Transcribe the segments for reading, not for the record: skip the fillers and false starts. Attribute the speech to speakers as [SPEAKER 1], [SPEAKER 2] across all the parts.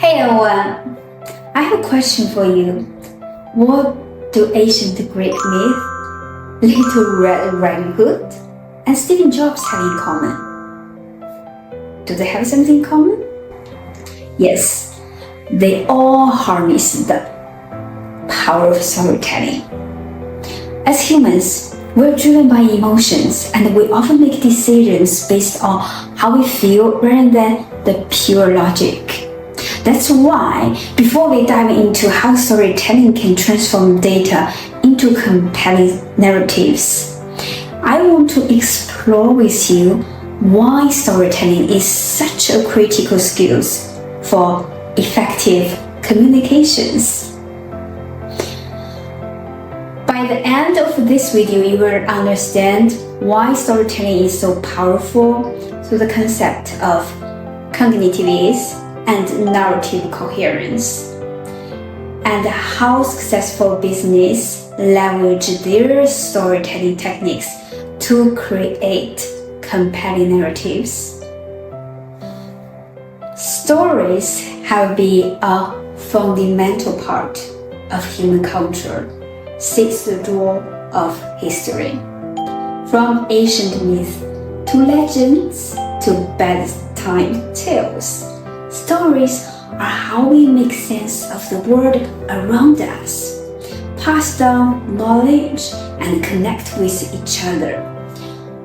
[SPEAKER 1] Hey everyone, I have a question for you. What do ancient Greek myth, Little Red Riding Hood, and Steve Jobs have in common? Do they have something in common? Yes, they all harness the power of storytelling. As humans, we're driven by emotions and we often make decisions based on how we feel rather than the pure logic. That's why, before we dive into how storytelling can transform data into compelling narratives, I want to explore with you why storytelling is such a critical skill for effective communications. By the end of this video, you will understand why storytelling is so powerful through the concept of cognitiveness and narrative coherence, and how successful business leverage their storytelling techniques to create compelling narratives. Stories have been a fundamental part of human culture since the dawn of history. From ancient myths to legends to bedtime tales, stories are how we make sense of the world around us, pass down knowledge, and connect with each other.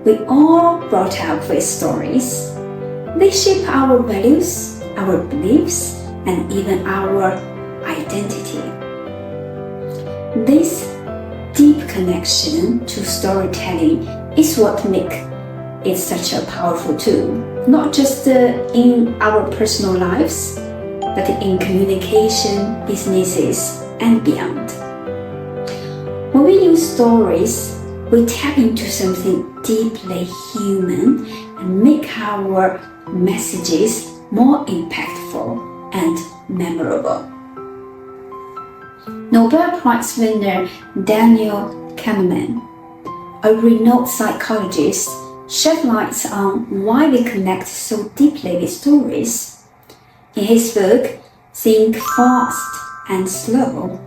[SPEAKER 1] We all brought up with stories. They shape our values, our beliefs, and even our identity. This deep connection to storytelling is what makes it such a powerful tool, not just in our personal lives, but in communication, businesses, and beyond. When we use stories, we tap into something deeply human and make our messages more impactful and memorable. Nobel Prize winner Daniel Kahneman, a renowned psychologist, shed light on why we connect so deeply with stories. In his book, Think Fast and Slow,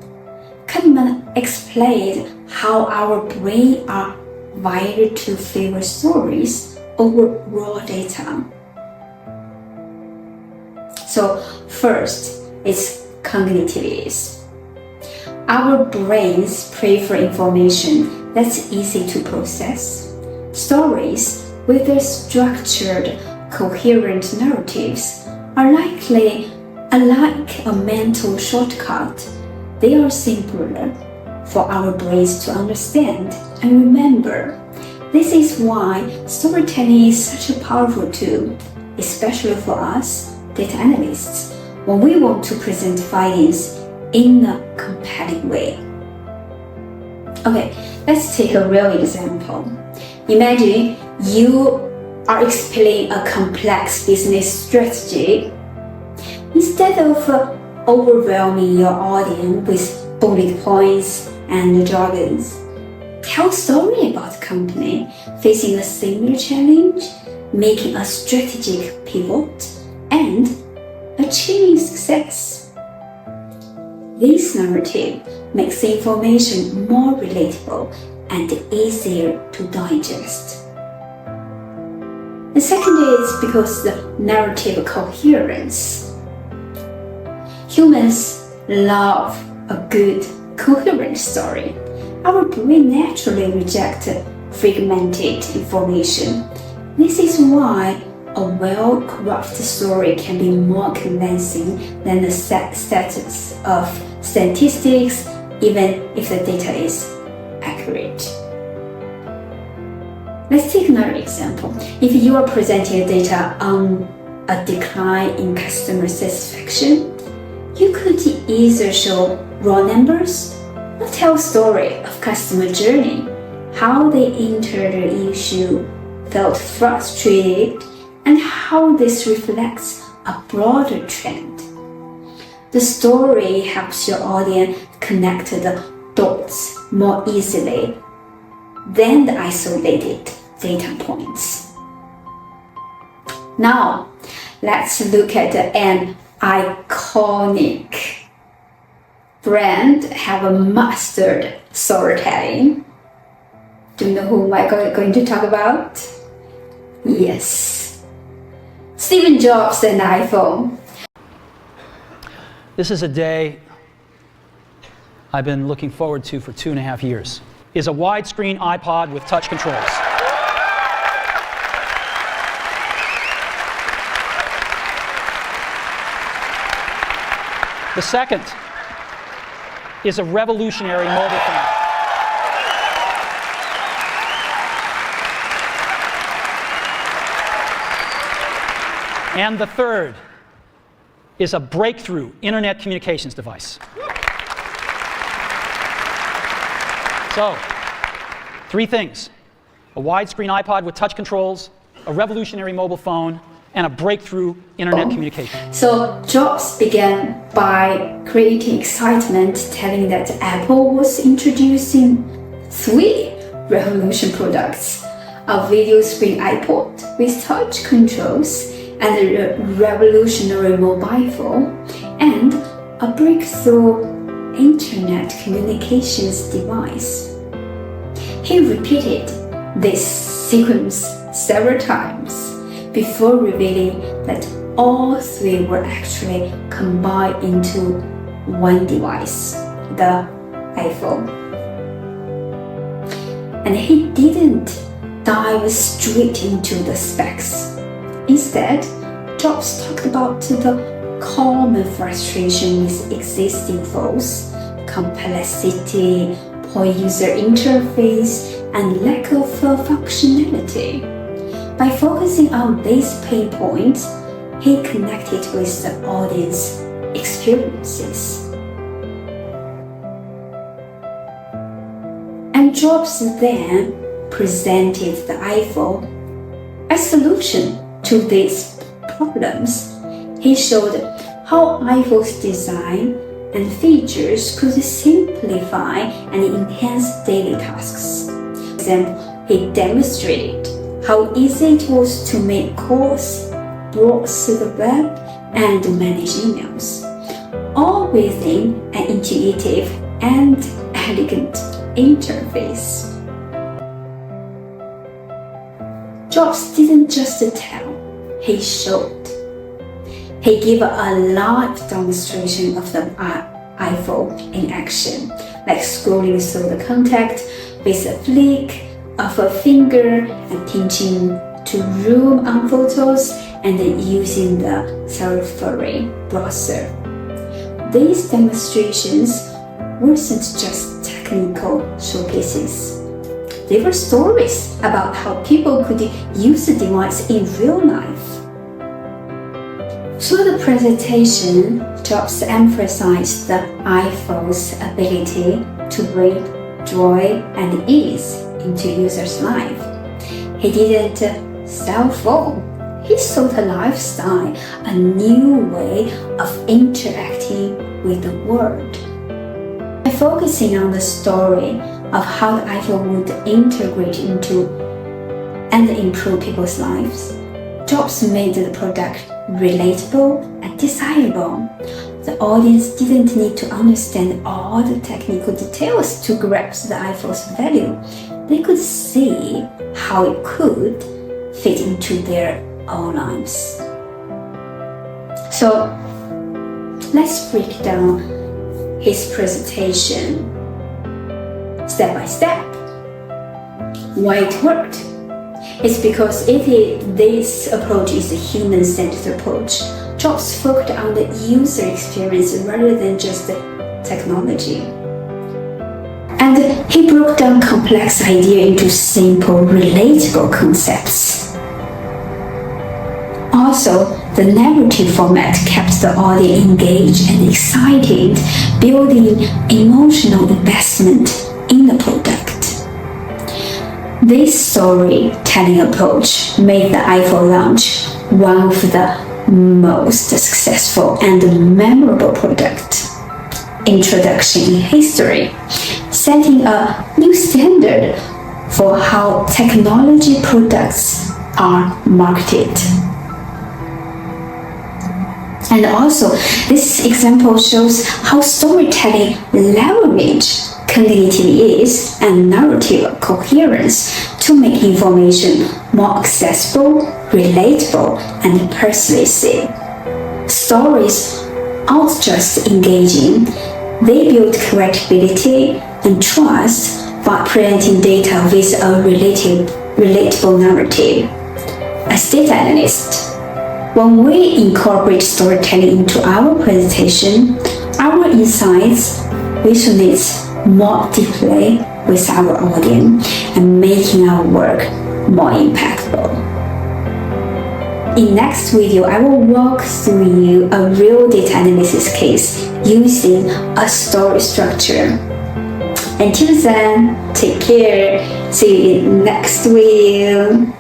[SPEAKER 1] Kahneman explained how our brains are wired to favor stories over raw data. So first, it's cognitiveness. Our brains prefer information that's easy to process. Stories, with their structured, coherent narratives, are likely unlike a mental shortcut. They are simpler for our brains to understand and remember. This is why storytelling is such a powerful tool, especially for us, data analysts, when we want to present findings in a compelling way. Okay, let's take a real example. Imagine you are explaining a complex business strategy. Instead of overwhelming your audience with bullet points and jargons, tell a story about the company facing a similar challenge, making a strategic pivot, and achieving success. This narrative makes the information more relatable and easier to digest. The second is because the narrative coherence. Humans love a good, coherent story. Our brain naturally rejects fragmented information. This is why a well-crafted story can be more convincing than a set of statistics, even if the data is accurate. Let's take another example. If you are presenting data on a decline in customer satisfaction, you could either show raw numbers or tell a story of customer journey, how they entered the issue, felt frustrated, and how this reflects a broader trend. The story helps your audience connect the dots more easily than the isolated data points. Now, let's look at an iconic iconic brand have mastered storytelling. Do you know who I'm going to talk about? Yes, Steve Jobs and iPhone.
[SPEAKER 2] This is a day I've been looking forward to for 2.5 years. Is a widescreen iPod with touch controls. The second is a revolutionary mobile phone. And the third is a breakthrough internet communications device. So, 3 things: a widescreen iPod with touch controls, a revolutionary mobile phone, and a breakthrough internet communication.
[SPEAKER 1] So Jobs began by creating excitement, telling that Apple was introducing 3 revolution products: a video screen iPod with touch controls, and a revolutionary mobile phone, and a breakthrough internet communications device. He repeated this sequence several times before revealing that all 3 were actually combined into one device, the iPhone. And he didn't dive straight into the specs. Instead, Jobs talked about the common frustration with existing phones: complexity, poor user interface, and lack of functionality. By focusing on these pain points, he connected with the audience experiences. And Jobs then presented the iPhone as a solution to these problems. He showed how iPhone's design and features could simplify and enhance daily tasks. For example, he demonstrated how easy it was to make calls, browse the web, and manage emails, all within an intuitive and elegant interface. Jobs didn't just tell, he showed. He gave a live demonstration of the iPhone in action, like scrolling through the contact with a flick of a finger and pinching to zoom on photos and using the Safari browser. These demonstrations weren't just technical showcases. They were stories about how people could use the device in real life. Through the presentation, Jobs emphasized the iPhone's ability to bring joy and ease into users' life. He didn't sell phone. He sold a lifestyle, a new way of interacting with the world. By focusing on the story of how the iPhone would integrate into and improve people's lives, Jobs made the product relatable and desirable. The audience didn't need to understand all the technical details to grasp the iPhone's value. They could see how it could fit into their own lives. So let's break down his presentation step by step. Why it worked? It's because this approach is a human-centered approach. Jobs focused on the user experience rather than just the technology. And he broke down complex ideas into simple, relatable concepts. Also, the narrative format kept the audience engaged and excited, building emotional investment in the product. This storytelling approach made the iPhone launch one of the most successful and memorable product introduction in history, setting a new standard for how technology products are marketed. And also, this example shows how storytelling leverage cognitive ease and narrative coherence to make information more accessible, relatable, and persuasive. Stories aren't just engaging, they build credibility and trust by presenting data with a relatable narrative. As data analysts, when we incorporate storytelling into our presentation, our insights resonate more deeply with our audience and making our work more impactful. In next video, I will walk through you a real data analysis case using a story structure. Until then, take care. See you in next video.